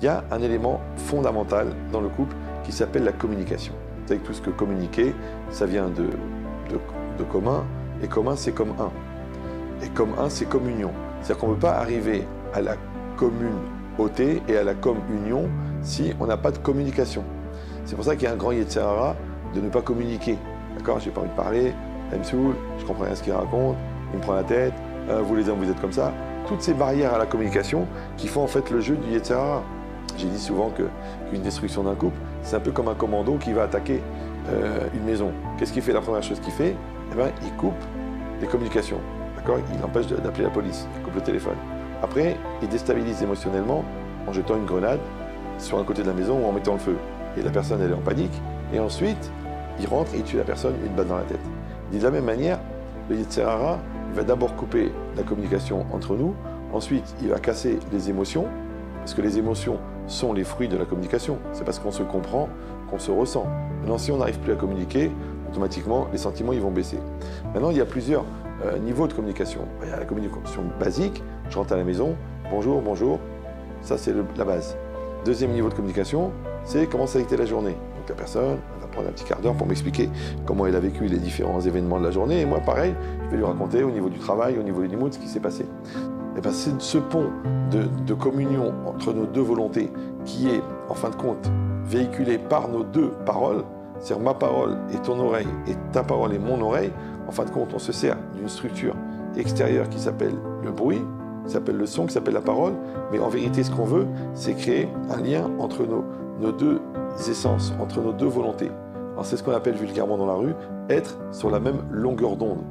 il y a un élément fondamental dans le couple qui s'appelle la communication. Vous savez que tout ce que communiquer, ça vient de commun, et commun c'est comme un. Et comme un c'est communion. C'est-à-dire qu'on ne peut pas arriver à la communauté et à la communion si on n'a pas de communication. C'est pour ça qu'il y a un grand Yetzer Hara de ne pas communiquer. D'accord, j'ai pas envie de parler, elle me saoule, je comprends rien ce qu'il raconte, il me prend la tête, vous les hommes vous êtes comme ça. Toutes ces barrières à la communication qui font en fait le jeu du Yetzer Hara. J'ai dit souvent qu'une destruction d'un couple, c'est un peu comme un commando qui va attaquer une maison. Qu'est-ce qu'il fait? La première chose qu'il fait, eh ben, il coupe les communications. D'accord, il empêche d'appeler la police, il coupe le téléphone. Après, il déstabilise émotionnellement en jetant une grenade sur un côté de la maison ou en mettant le feu. Et la personne, elle est en panique. Et ensuite, il rentre et il tue la personne une balle dans la tête. Et de la même manière, le Yetzer Hara, il va d'abord couper la communication entre nous. Ensuite, il va casser les émotions, parce que les émotions sont les fruits de la communication. C'est parce qu'on se comprend qu'on se ressent. Maintenant, si on n'arrive plus à communiquer, automatiquement, les sentiments ils vont baisser. Maintenant, il y a plusieurs niveaux de communication. Il y a la communication basique, je rentre à la maison, bonjour, bonjour, ça c'est la base. Deuxième niveau de communication, c'est comment ça a été la journée. Donc la personne elle va prendre un petit quart d'heure pour m'expliquer comment elle a vécu les différents événements de la journée. Et moi, pareil, je vais lui raconter au niveau du travail, au niveau du mood, ce qui s'est passé. Et bien, c'est ce pont de communion entre nos deux volontés qui est, en fin de compte, véhiculé par nos deux paroles, c'est-à-dire ma parole est ton oreille et ta parole est mon oreille. En fin de compte, on se sert d'une structure extérieure qui s'appelle le bruit, qui s'appelle le son, qui s'appelle la parole, mais en vérité, ce qu'on veut, c'est créer un lien entre nos deux essences, entre nos deux volontés. Alors, c'est ce qu'on appelle vulgairement dans la rue, être sur la même longueur d'onde.